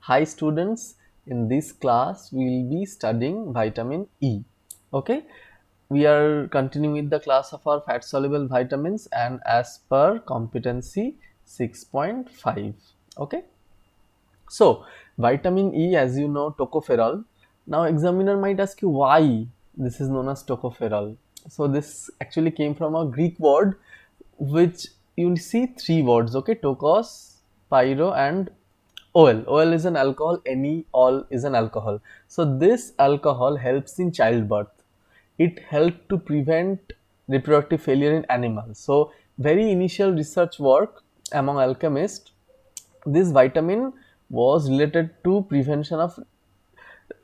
Hi students, in this class we will be studying vitamin E. Okay, we are continuing with the class of our fat soluble vitamins and as per competency 6.5. Okay, so vitamin E, as you know, tocopherol. Now examiner might ask you why this is known as tocopherol. So this actually came from a Greek word which you'll see three words, okay, tokos, pyro and OL. OL is an alcohol, NE-ol is an alcohol. So this alcohol helps in childbirth. It helped to prevent reproductive failure in animals. So very initial research work among alchemists, this vitamin was related to prevention of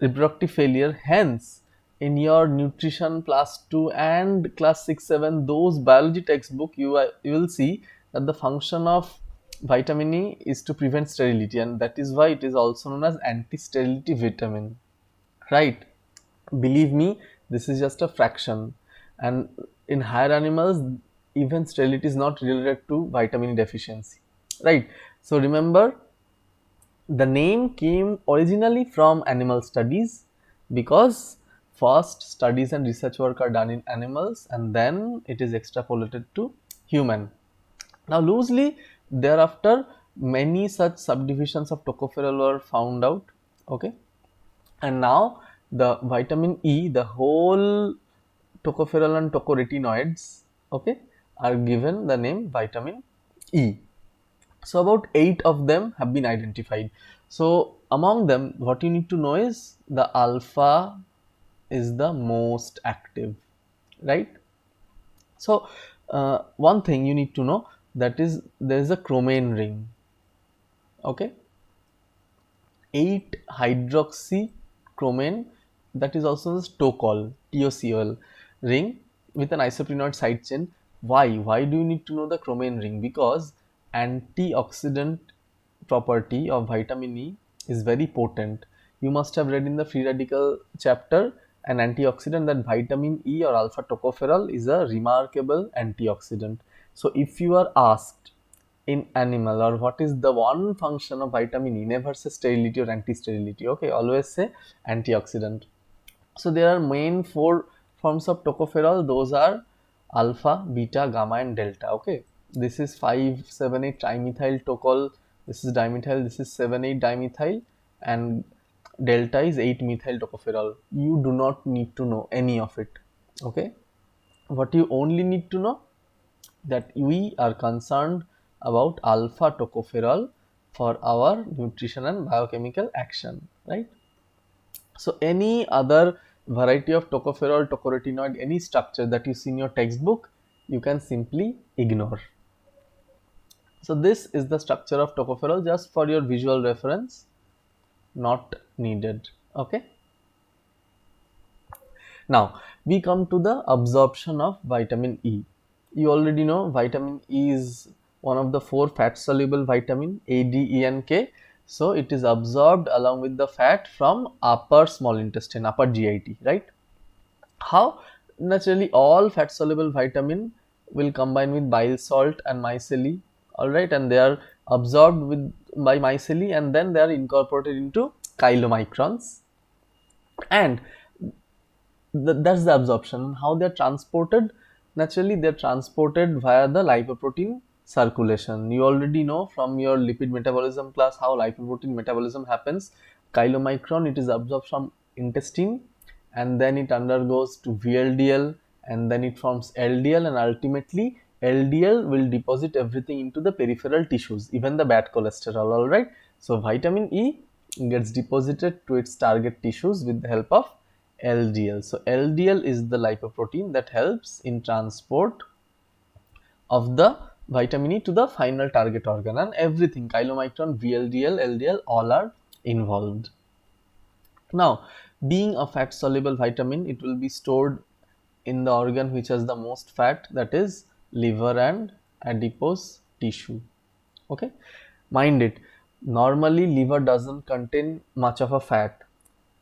reproductive failure. Hence, in your nutrition class 2 and class 6 7, those biology textbook, you will see that the function of vitamin E is to prevent sterility, and that is why it is also known as anti-sterility vitamin, right? Believe me, this is just a fraction, and in higher animals even sterility is not related to vitamin E deficiency, right? So remember, the name came originally from animal studies because first studies and research work are done in animals and then it is extrapolated to human. Now loosely thereafter many such subdivisions of tocopherol were found out, okay, and now the vitamin E, the whole tocopherol and tocoretinoids, okay, are given the name vitamin E. So about 8 of them have been identified. So among them, what you need to know is the alpha is the most active, right? So one thing you need to know, that is there is a chromain ring, okay, 8 hydroxy chromain, that is also the tocol, TOCol ring with an isoprenoid side chain. Why do you need to know the chromain ring? Because antioxidant property of vitamin E is very potent. You must have read in the free radical chapter an antioxidant that vitamin E or alpha tocopherol is a remarkable antioxidant. So if you are asked in animal or what is the one function of vitamin E, never say sterility or anti-sterility, okay, always say antioxidant. So there are main four forms of tocopherol. Those are alpha, beta, gamma and delta, okay. This is 5,7,8 trimethyl tocol, this is dimethyl, this is 7,8 dimethyl, and delta is 8 methyl tocopherol. You do not need to know any of it, okay. What you only need to know, that we are concerned about alpha tocopherol for our nutrition and biochemical action, right? So any other variety of tocopherol, tocoretinoid, any structure that you see in your textbook, you can simply ignore. So this is the structure of tocopherol, just for your visual reference, not needed, okay. Now we come to the absorption of vitamin E. You already know vitamin E is one of the four fat soluble vitamin A, D, E and K. So it is absorbed along with the fat from upper small intestine, upper GIT, right? How? Naturally all fat soluble vitamin will combine with bile salt and micelle, all right, and they are absorbed with by micelle and then they are incorporated into chylomicrons, and that's the absorption. How they are transported? Naturally they are transported via the lipoprotein circulation. You already know from your lipid metabolism class how lipoprotein metabolism happens. Chylomicron, it is absorbed from intestine and then it undergoes to VLDL and then it forms LDL, and ultimately LDL will deposit everything into the peripheral tissues, even the bad cholesterol, all right. So vitamin E gets deposited to its target tissues with the help of LDL. So LDL is the lipoprotein that helps in transport of the vitamin E to the final target organ, and everything chylomicron, VLDL, LDL all are involved. Now, being a fat soluble vitamin, it will be stored in the organ which has the most fat, that is liver and adipose tissue, okay. Mind it, normally liver doesn't contain much of a fat.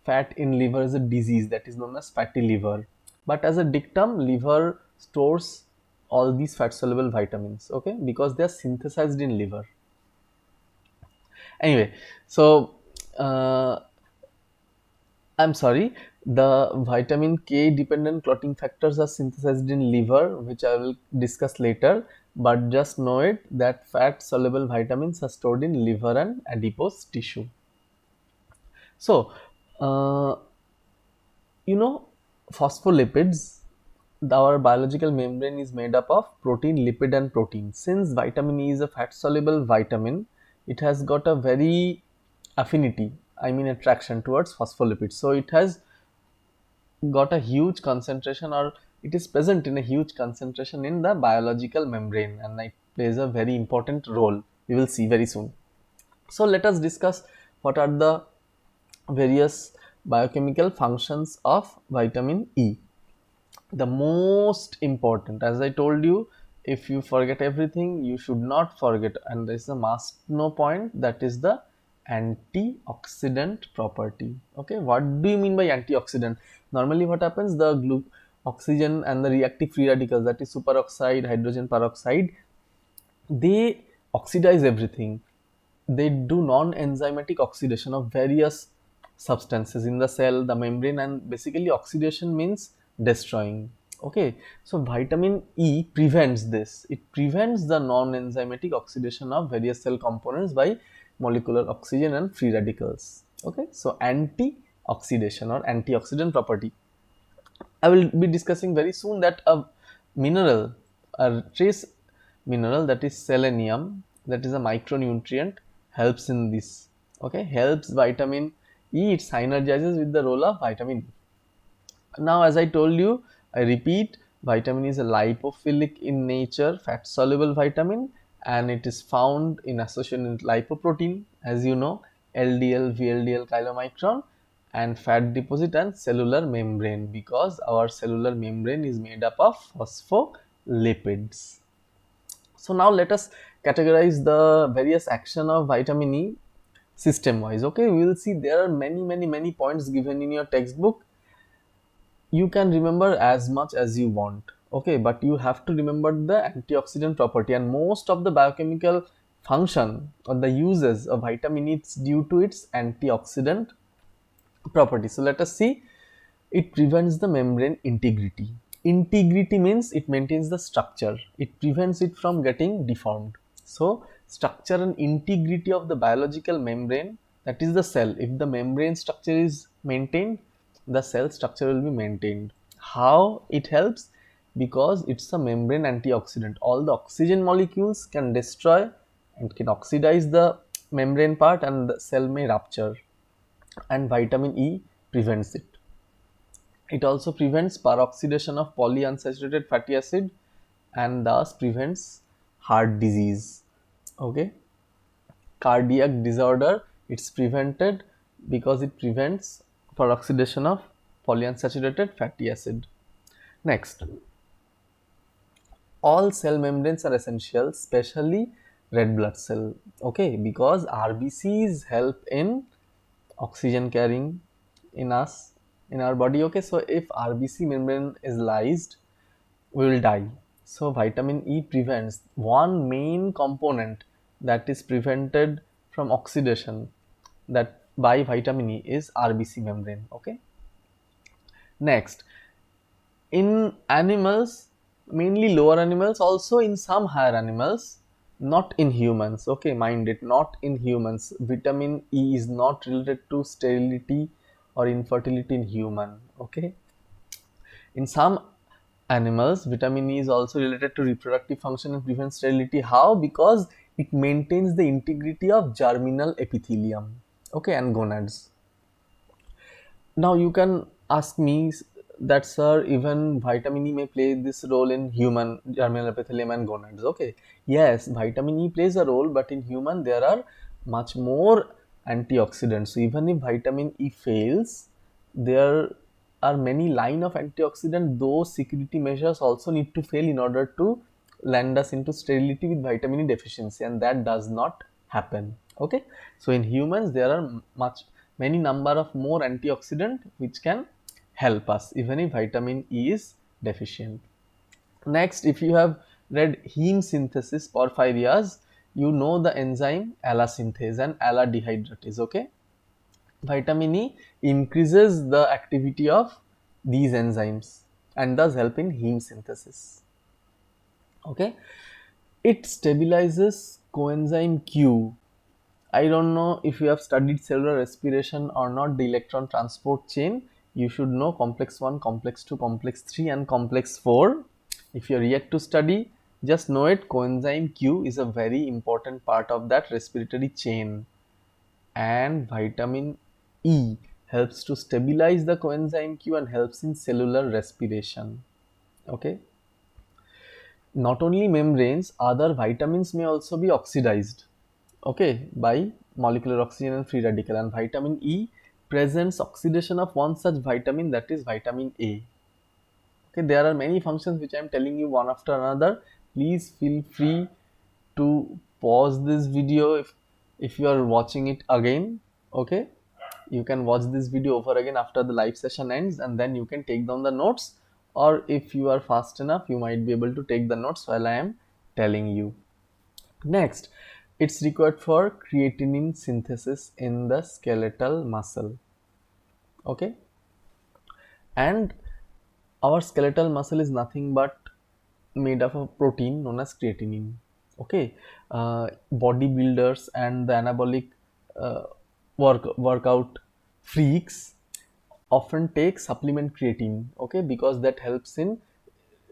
Fat in liver is a disease that is known as fatty liver, but as a dictum, liver stores all these fat soluble vitamins, okay, because they are synthesized in liver. Anyway, so uh, I'm sorry, the vitamin K dependent clotting factors are synthesized in liver, which I will discuss later. But just know it that fat soluble vitamins are stored in liver and adipose tissue. So, uh, you know, phospholipids, our biological membrane is made up of protein, lipid, and protein. Since vitamin E is a fat soluble vitamin, it has got a very affinity, I mean attraction towards phospholipids. So, it has got a huge concentration, or it is present in a huge concentration in the biological membrane, and it plays a very important role. We will see very soon. So let us discuss what are the various biochemical functions of vitamin E. The most important, as I told you, if you forget everything, you should not forget, and there is a must know point, that is the antioxidant property. Okay, what do you mean by antioxidant? Normally what happens, the oxygen and the reactive free radicals, that is superoxide, hydrogen peroxide, they oxidize everything. They do non-enzymatic oxidation of various substances in the cell, the membrane, and basically oxidation means destroying. Okay, so vitamin E prevents this. It prevents the non-enzymatic oxidation of various cell components by molecular oxygen and free radicals. Okay, so anti-oxidation or antioxidant property. I will be discussing very soon that a mineral, a trace mineral, that is selenium, that is a micronutrient, helps in this. Okay, helps vitamin E, it synergizes with the role of vitamin E. Now, as I told you, I repeat, vitamin is a lipophilic in nature, fat soluble vitamin, and it is found in association with lipoprotein, as you know, LDL, VLDL, chylomicron, and fat deposit and cellular membrane, because our cellular membrane is made up of phospholipids. So now let us categorize the various action of vitamin E system wise. Okay, we will see there are many points given in your textbook. You can remember as much as you want, okay, but you have to remember the antioxidant property, and most of the biochemical function or the uses of vitamin E is due to its antioxidant property. So let us see. It prevents the membrane integrity. Integrity means it maintains the structure, it prevents it from getting deformed. So structure and integrity of the biological membrane, that is the cell, if the membrane structure is maintained, the cell structure will be maintained. How it helps? Because it's a membrane antioxidant. All the oxygen molecules can destroy and can oxidize the membrane part, and the cell may rupture, and vitamin E prevents it. It also prevents peroxidation of polyunsaturated fatty acid and thus prevents heart disease. Okay, cardiac disorder, it's prevented because it prevents peroxidation of polyunsaturated fatty acid. Next, all cell membranes are essential, especially red blood cell. Okay, because RBCs help in oxygen carrying in us, in our body. Okay, so if RBC membrane is lysed, we will die. So vitamin E prevents one main component that is prevented from oxidation, that by vitamin E is RBC membrane. Okay, next, in animals, mainly lower animals, also in some higher animals, not in humans. Okay, mind it, not in humans. Vitamin E is not related to sterility or infertility in human. Okay, in some animals, vitamin E is also related to reproductive function and prevents sterility. How? Because it maintains the integrity of germinal epithelium, okay, and gonads. Now you can ask me that, sir, even vitamin E may play this role in human germinal epithelium and gonads. Okay, yes, vitamin E plays a role, but in human there are much more antioxidants. So even if vitamin E fails, there are many line of antioxidant. Those security measures also need to fail in order to land us into sterility with vitamin E deficiency, and that does not happen. Okay, so in humans there are many number of more antioxidant which can help us even if vitamin E is deficient. Next, if you have read heme synthesis porphyrias, you know the enzyme alloy synthase and aldehyde. Okay, Vitamin E increases the activity of these enzymes and thus help in heme synthesis. Okay, it stabilizes coenzyme Q. I don't know if you have studied cellular respiration or not, the electron transport chain. You should know complex 1, complex 2, complex 3 and complex 4. If you are yet to study, just know it, coenzyme Q is a very important part of that respiratory chain. And vitamin E helps to stabilize the coenzyme Q and helps in cellular respiration. Okay. Not only membranes, other vitamins may also be oxidized, okay, by molecular oxygen and free radical, and vitamin E presents oxidation of one such vitamin, that is vitamin A. Okay, there are many functions which I am telling you one after another. Please feel free to pause this video if you are watching it again. Okay, you can watch this video over again after the live session ends, and then you can take down the notes, or if you are fast enough you might be able to take the notes while I am telling you. Next, it's required for creatinine synthesis in the skeletal muscle. Okay, and our skeletal muscle is nothing but made of a protein known as creatinine. Okay, bodybuilders and the anabolic uh, workout freaks often take supplement creatine, okay, because that helps in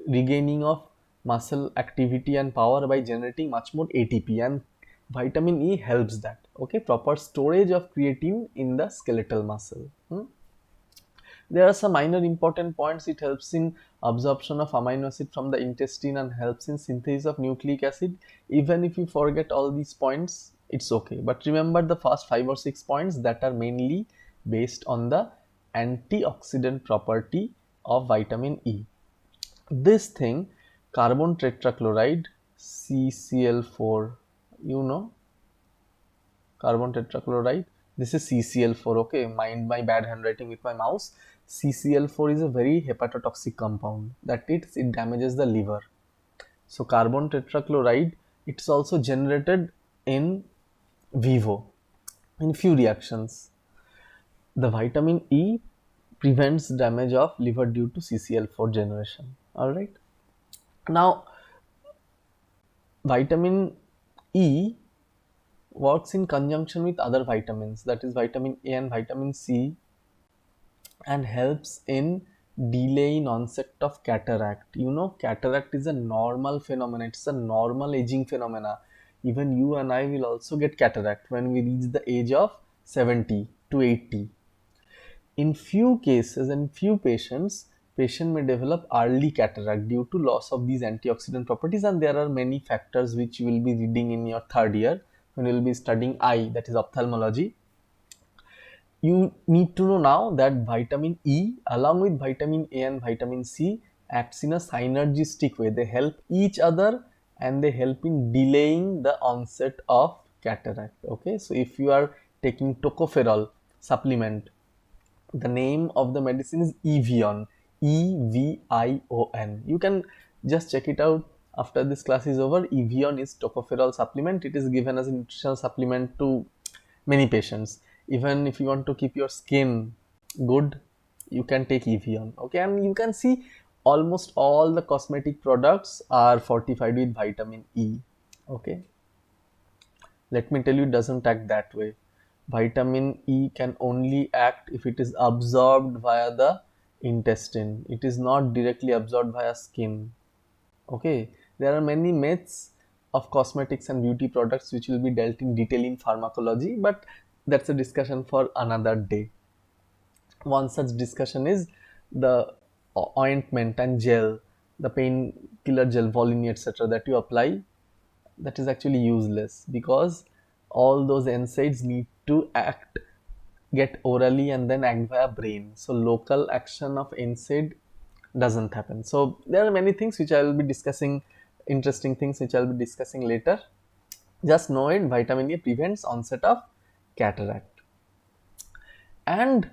regaining of muscle activity and power by generating much more ATP, and vitamin E helps that. Okay, proper storage of creatine in the skeletal muscle. There are some minor important points. It helps in absorption of amino acid from the intestine and helps in synthesis of nucleic acid. Even if you forget all these points, it's okay. But remember the first 5 or 6 points that are mainly based on the antioxidant property of vitamin E. This thing, carbon tetrachloride, CCl4, you know, carbon tetrachloride, this is CCl4. Okay, mind my bad handwriting with my mouse. CCl4 is a very hepatotoxic compound, that it damages the liver. So carbon tetrachloride, it's also generated in vivo in few reactions. The vitamin E prevents damage of liver due to CCl4 generation. All right, now vitamin E works in conjunction with other vitamins, that is vitamin A and vitamin C, and helps in delaying onset of cataract. You know, cataract is a normal phenomenon, it's a normal aging phenomena. Even you and I will also get cataract when we reach the age of 70 to 80. In few cases and few patients, patient may develop early cataract due to loss of these antioxidant properties, and there are many factors which you will be reading in your third year when you will be studying eye, that is ophthalmology. You need to know now that vitamin E along with vitamin A and vitamin C acts in a synergistic way. They help each other and they help in delaying the onset of cataract. Okay, so if you are taking tocopherol supplement, the name of the medicine is Evion, Evion. You can just check it out after this class is over. Evion is tocopherol supplement. It is given as a nutritional supplement to many patients. Even if you want to keep your skin good, you can take Evion. Okay, and you can see almost all the cosmetic products are fortified with vitamin E. Okay, let me tell you, it doesn't act that way. Vitamin E can only act if it is absorbed via the intestine. It is not directly absorbed via skin. Okay, there are many myths of cosmetics and beauty products which will be dealt in detail in pharmacology, but that's a discussion for another day. One such discussion is the ointment and gel, the painkiller gel, Volini, etc., that you apply, that is actually useless because all those NSAIDs need to get orally and then act via brain. So local action of NSAID doesn't happen. So there are many things which I will be discussing, interesting things which I will be discussing later. Just know it, vitamin E prevents onset of cataract. And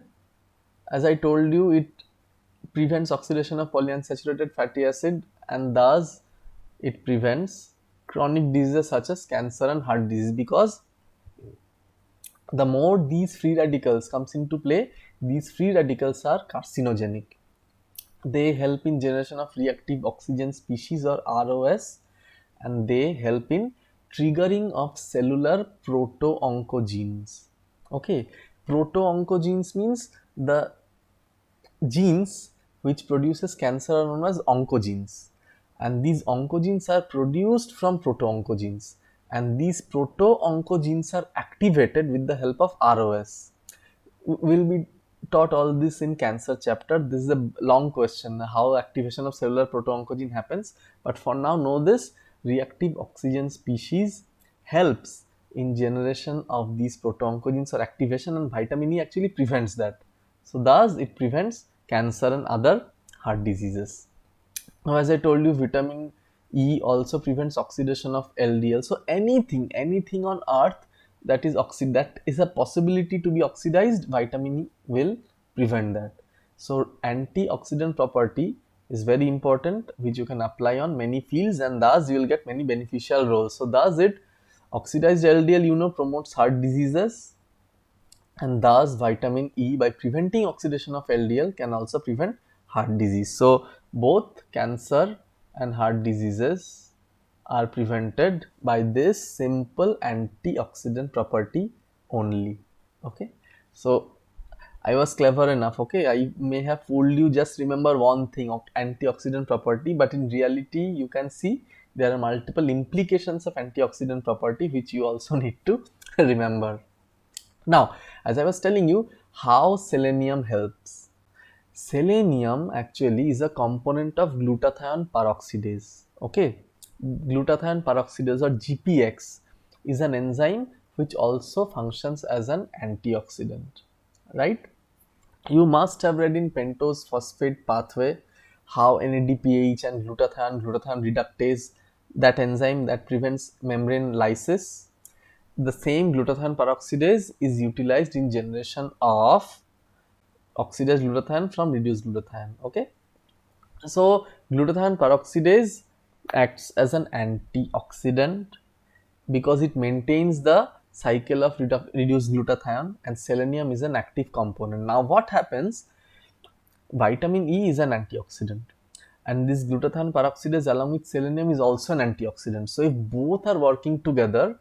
as I told you, it prevents oxidation of polyunsaturated fatty acid, and thus it prevents chronic diseases such as cancer and heart disease, because the more these free radicals comes into play, these free radicals are carcinogenic. They help in generation of reactive oxygen species or ROS, and they help in triggering of cellular proto-oncogenes. Okay, proto-oncogenes means the genes which produces cancer are known as oncogenes, and these oncogenes are produced from proto-oncogenes, and these proto-oncogenes are activated with the help of ROS. Will be taught all this in cancer chapter. This is a long question, how activation of cellular proto-oncogene happens, but for now know this: reactive oxygen species helps in generation of these proto-oncogenes or activation, and vitamin E actually prevents that. So thus it prevents cancer and other heart diseases. Now, as I told you, vitamin E also prevents oxidation of LDL. So anything on earth that is a possibility to be oxidized, vitamin E will prevent that. So antioxidant property is very important, which you can apply on many fields, and thus you will get many beneficial roles. So thus it oxidized LDL, promotes heart diseases, and thus vitamin E, by preventing oxidation of LDL, can also prevent heart disease. So both cancer and heart diseases are prevented by this simple antioxidant property only. Okay, so I was clever enough. Okay, I may have fooled you. Just remember one thing of antioxidant property, but in reality you can see there are multiple implications of antioxidant property which you also need to remember. Now, as I was telling you, how selenium helps. Selenium actually is a component of glutathione peroxidase. Okay, glutathione peroxidase, or GPX, is an enzyme which also functions as an antioxidant. Right? You must have read in pentose phosphate pathway how NADPH and glutathione reductase, that enzyme that prevents membrane lysis, the same glutathione peroxidase is utilized in generation of oxidized glutathione from reduced glutathione. Okay, so glutathione peroxidase acts as an antioxidant because it maintains the cycle of reduced glutathione, and selenium is an active component. Now what happens? Vitamin E is an antioxidant, and this glutathione peroxidase along with selenium is also an antioxidant. So if both are working together,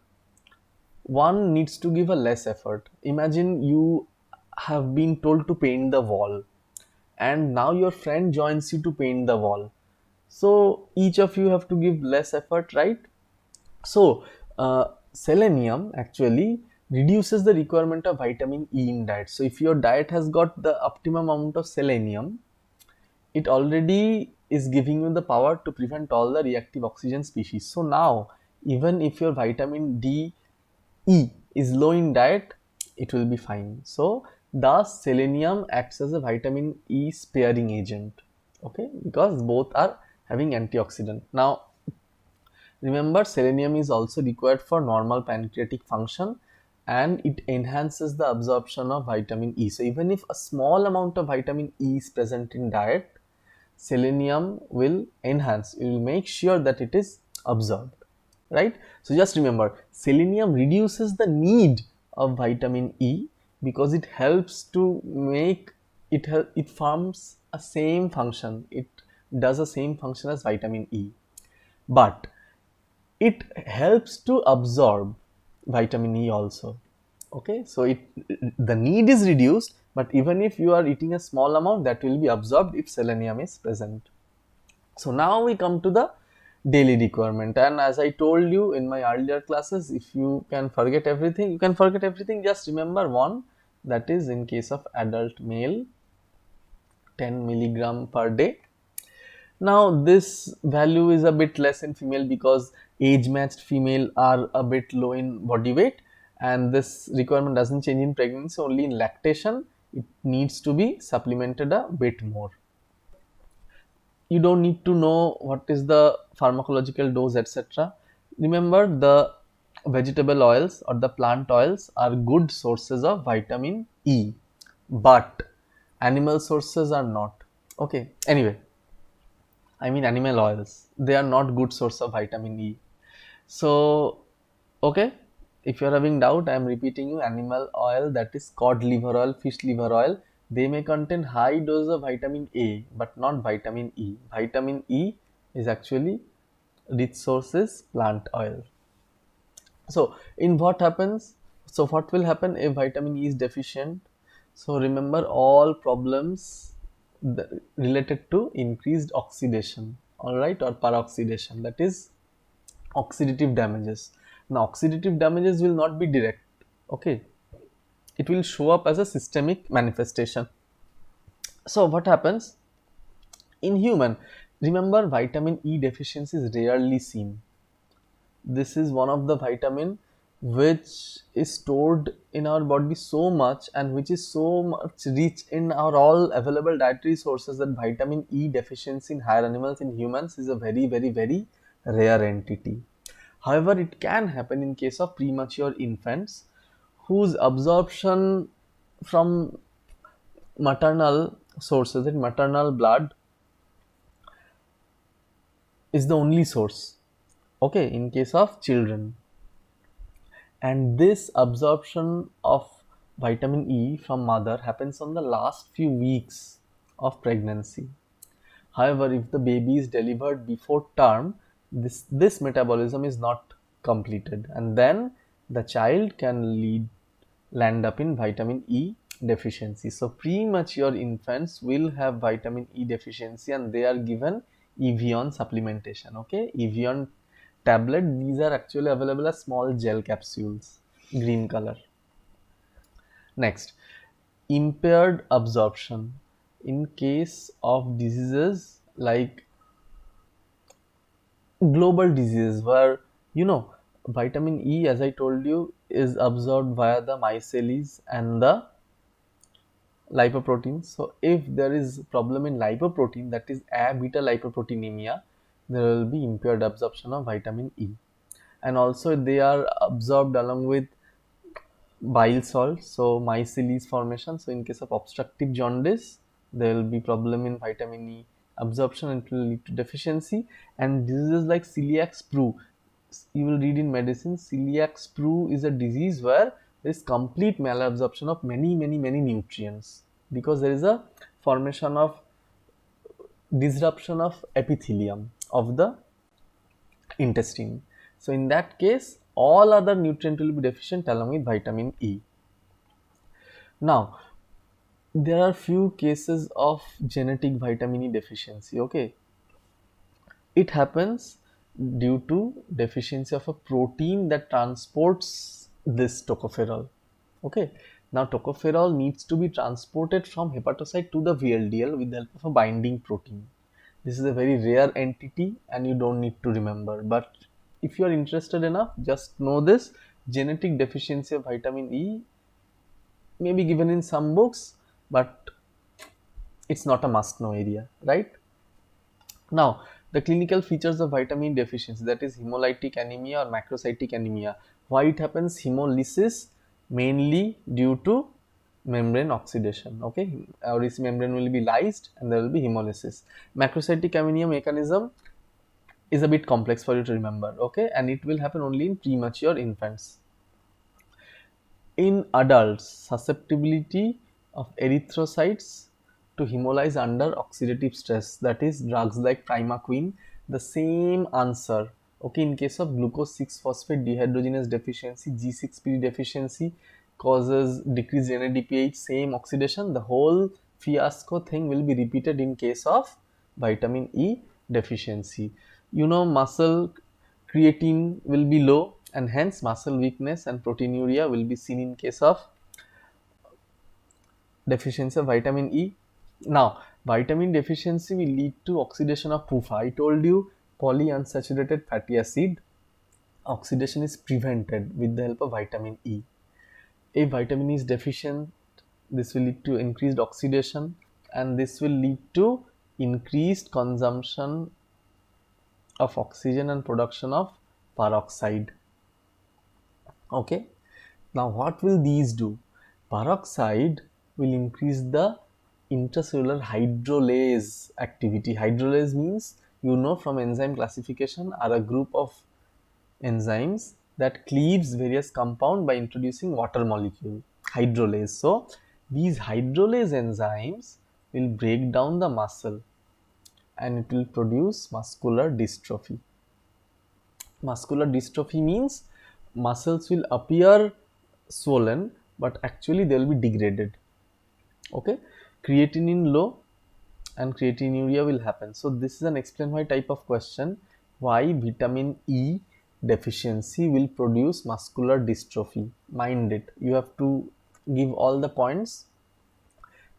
one needs to give a less effort. Imagine you have been told to paint the wall, and now your friend joins you to paint the wall. So each of you have to give less effort, right? So selenium actually reduces the requirement of vitamin E in diet. So if your diet has got the optimum amount of selenium, it already is giving you the power to prevent all the reactive oxygen species. So now even if your vitamin D E is low in diet, it will be fine. So thus selenium acts as a vitamin E sparing agent. Okay, because both are having antioxidant. Now remember, selenium is also required for normal pancreatic function, and it enhances the absorption of vitamin E. So even if a small amount of vitamin E is present in diet, selenium will enhance, it will make sure that it is absorbed, right? So just remember, selenium reduces the need of vitamin E because it helps to make it forms a same function, it does the same function as vitamin E, but it helps to absorb vitamin E also. Okay, so the need is reduced, but even if you are eating a small amount, that will be absorbed if selenium is present. So now we come to the daily requirement, and as I told you in my earlier classes, if you can forget everything, you can forget everything. Just remember one, that is in case of adult male, 10 milligram per day. Now this value is a bit less in female because age matched female are a bit low in body weight, and this requirement doesn't change in pregnancy, only in lactation it needs to be supplemented a bit more. You don't need to know what is the pharmacological dose, etc. Remember, the vegetable oils or the plant oils are good sources of vitamin E, but animal sources are not. Okay, anyway, I mean animal oils, they are not good source of vitamin E. So okay, If you are having doubt, I am repeating you, animal oil, that is cod liver oil, fish liver oil, they may contain high dose of vitamin A but not vitamin E. Vitamin E is actually rich sources plant oil. So in what happens? So what will happen if vitamin E is deficient? So remember all problems related to increased oxidation, all right, or peroxidation, that is oxidative damages. Now oxidative damages will not be direct, okay, it will show up as a systemic manifestation. So what happens in human? Remember, vitamin E deficiency is rarely seen. This is one of the vitamin which is stored in our body so much and which is so much rich in our all available dietary sources that vitamin E deficiency in higher animals, in humans, is a very very very rare entity. However, it can happen in case of premature infants whose absorption from maternal sources, in maternal blood, is the only source, okay, in case of children. And this absorption of vitamin E from mother happens on the last few weeks of pregnancy. However, if the baby is delivered before term, this metabolism is not completed, and then the child can land up in vitamin E deficiency. So premature infants will have vitamin E deficiency and they are given Evion supplementation. Okay, Evion tablet, these are actually available as small gel capsules, green color. Next, impaired absorption in case of diseases like global diseases where, you know, vitamin E, as I told you, is absorbed via the micelles and the lipoprotein. So if there is problem in lipoprotein, that is A beta lipoproteinemia, there will be impaired absorption of vitamin E. And also they are absorbed along with bile salt, so micelles formation. So in case of obstructive jaundice, there will be problem in vitamin E absorption and it will lead to deficiency. And diseases like celiac sprue, you will read in medicine, celiac sprue is a disease where there is complete malabsorption of many nutrients because there is a formation of disruption of epithelium of the intestine. So in that case, all other nutrients will be deficient along with vitamin E. Now, there are few cases of genetic vitamin E deficiency. Okay, it happens due to deficiency of a protein that transports this tocopherol. Okay, now tocopherol needs to be transported from hepatocyte to the VLDL with the help of a binding protein. This is a very rare entity and you don't need to remember, but if you are interested enough, just know this: genetic deficiency of vitamin E may be given in some books, but it's not a must know area, right? Now, the clinical features of vitamin deficiency, that is hemolytic anemia or macrocytic anemia. Why it happens? Hemolysis, mainly due to membrane oxidation. Okay, or this membrane will be lysed and there will be hemolysis. Macrocytic anemia mechanism is a bit complex for you to remember. Okay, and it will happen only in premature infants. In adults, susceptibility of erythrocytes to hemolyze under oxidative stress, that is drugs like primaquine, the same answer. Okay, in case of glucose 6-phosphate dehydrogenase deficiency, G6PD deficiency causes decreased NADPH, same oxidation. The whole fiasco thing will be repeated in case of vitamin E deficiency. You know, muscle creatine will be low and hence muscle weakness and proteinuria will be seen in case of deficiency of vitamin E. Now, vitamin deficiency will lead to oxidation of PUFA. I told you, polyunsaturated fatty acid oxidation is prevented with the help of vitamin E. If vitamin E is deficient, this will lead to increased oxidation and this will lead to increased consumption of oxygen and production of peroxide. Okay, now what will these do? Peroxide will increase the intracellular hydrolase activity. Hydrolase means, you know, from enzyme classification are a group of enzymes that cleaves various compound by introducing water molecule, hydrolase. So these hydrolase enzymes will break down the muscle and it will produce muscular dystrophy. Muscular dystrophy means muscles will appear swollen but actually they will be degraded. Okay, creatinine low and creatinuria will happen. So this is an explain why type of question, why vitamin E deficiency will produce muscular dystrophy. Mind it, you have to give all the points.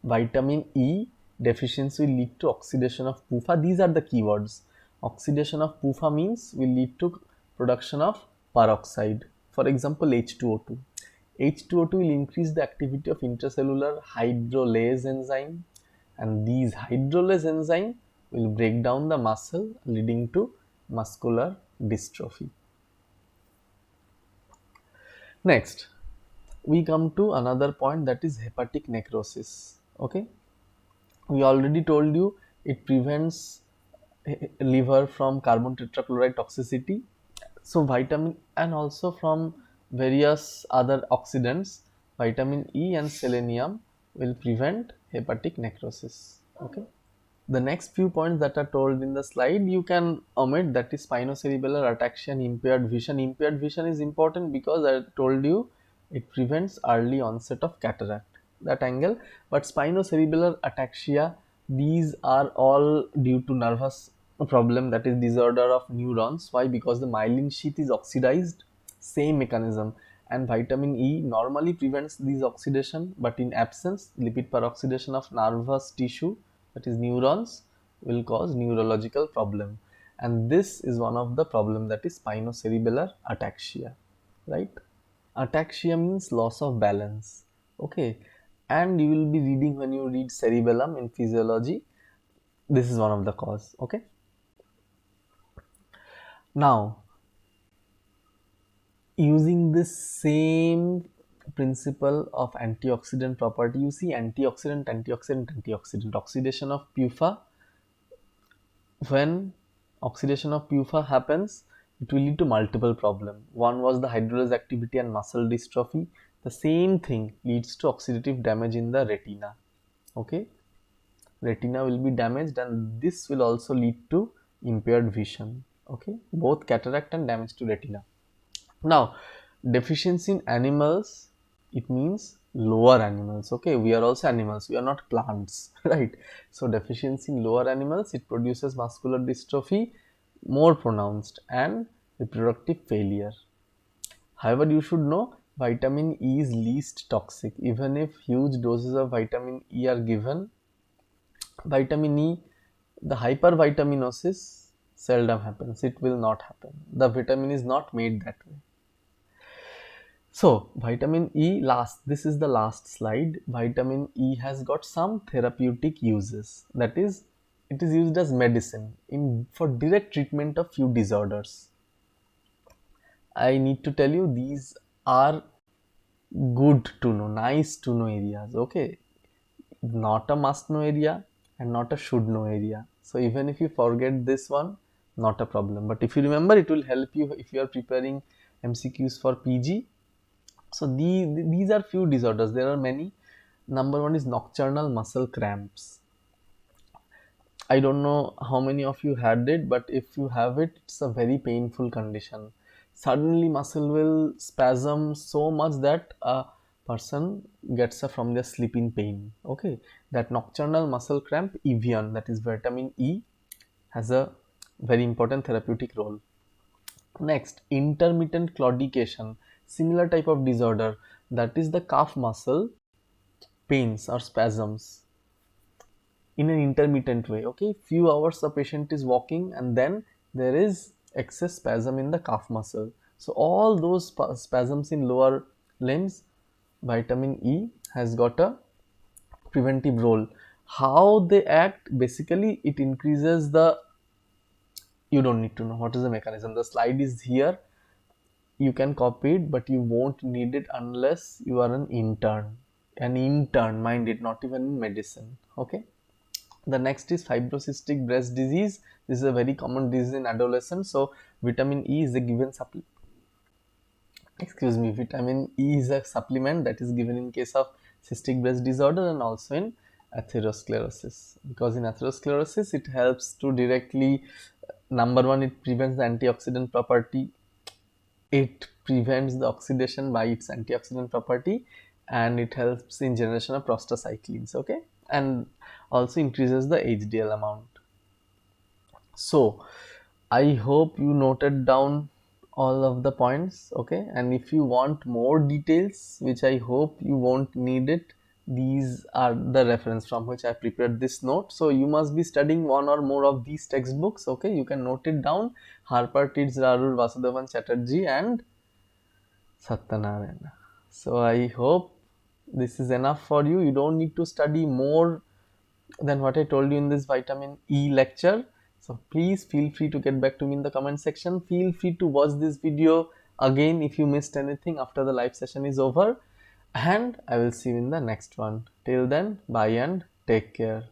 Vitamin E deficiency will lead to oxidation of PUFA. These are the keywords. Oxidation of PUFA means will lead to production of peroxide. For example, H2O2. H2O2 will increase the activity of intracellular hydrolase enzyme, and these hydrolase enzyme will break down the muscle leading to muscular dystrophy. Next, we come to another point, that is hepatic necrosis. Okay, we already told you it prevents liver from carbon tetrachloride toxicity, so vitamin and also from various other oxidants, vitamin E and selenium will prevent hepatic necrosis. Okay, the next few points that are told in the slide you can omit, that is spinocerebellar ataxia and impaired vision. Impaired vision is important because I told you it prevents early onset of cataract, that angle. But spinocerebellar ataxia, these are all due to nervous problem, that is disorder of neurons. Why? Because the myelin sheath is oxidized, same mechanism. And vitamin E normally prevents these oxidation, but in absence, lipid peroxidation of nervous tissue, that is neurons, will cause neurological problem. And this is one of the problem, that is spinocerebellar ataxia, right? Ataxia means loss of balance. Okay, and you will be reading when you read cerebellum in physiology, this is one of the cause. Okay, now using this same principle of antioxidant property, you see antioxidant, oxidation of PUFA. When oxidation of PUFA happens, it will lead to multiple problems. One was the hydrolase activity and muscle dystrophy. The same thing leads to oxidative damage in the retina. Okay, retina will be damaged, and this will also lead to impaired vision. Okay, both cataract and damage to retina. Now, deficiency in animals, it means lower animals. Okay, we are also animals, we are not plants, right? So deficiency in lower animals, it produces muscular dystrophy more pronounced and reproductive failure. However, you should know vitamin E is least toxic. Even if huge doses of vitamin E are given, vitamin E, the hypervitaminosis seldom happens. It will not happen. The vitamin is not made that way. So vitamin E, this is the last slide. Vitamin E has got some therapeutic uses. That is, it is used as medicine for direct treatment of few disorders. I need to tell you, these are good to know, nice to know areas. Okay, not a must know area and not a should know area. So even if you forget this one, not a problem. But if you remember, it will help you if you are preparing MCQs for PG. So these are few disorders. There are many. Number one is nocturnal muscle cramps. I don't know how many of you had it, but if you have it, it's a very painful condition. Suddenly muscle will spasm so much that a person gets from their sleeping pain. Okay, that nocturnal muscle cramp, Evian, that is vitamin E, has a very important therapeutic role. Next, intermittent claudication, similar type of disorder, that is the calf muscle pains or spasms in an intermittent way. Okay, few hours the patient is walking and then there is excess spasm in the calf muscle. So all those spasms in lower limbs, vitamin E has got a preventive role. How they act? Basically, it increases the, you don't need to know what is the mechanism. The slide is here, you can copy it, but you won't need it unless you are an intern. An intern, mind it, not even in medicine. Okay, the next is fibrocystic breast disease. This is a very common disease in adolescents, so vitamin E is a given supplement. excuse me, vitamin E is a supplement that is given in case of cystic breast disorder and also in atherosclerosis. Because in atherosclerosis, it helps to directly, number one, it prevents the antioxidant property. It prevents the oxidation by its antioxidant property, and it helps in generation of prostacyclins. Okay, and also increases the HDL amount. So I hope you noted down all of the points, okay? And if you want more details, which I hope you won't need it, these are the reference from which I prepared this note. So you must be studying one or more of these textbooks, okay? You can note it down. Harper, Teets, Rarur, Vasudevan Chatterjee and Satyanarayana. So I hope this is enough for you. You don't need to study more than what I told you in this vitamin E lecture. So please feel free to get back to me in the comment section. Feel free to watch this video again if you missed anything after the live session is over. And I will see you in the next one. Till then, bye and take care.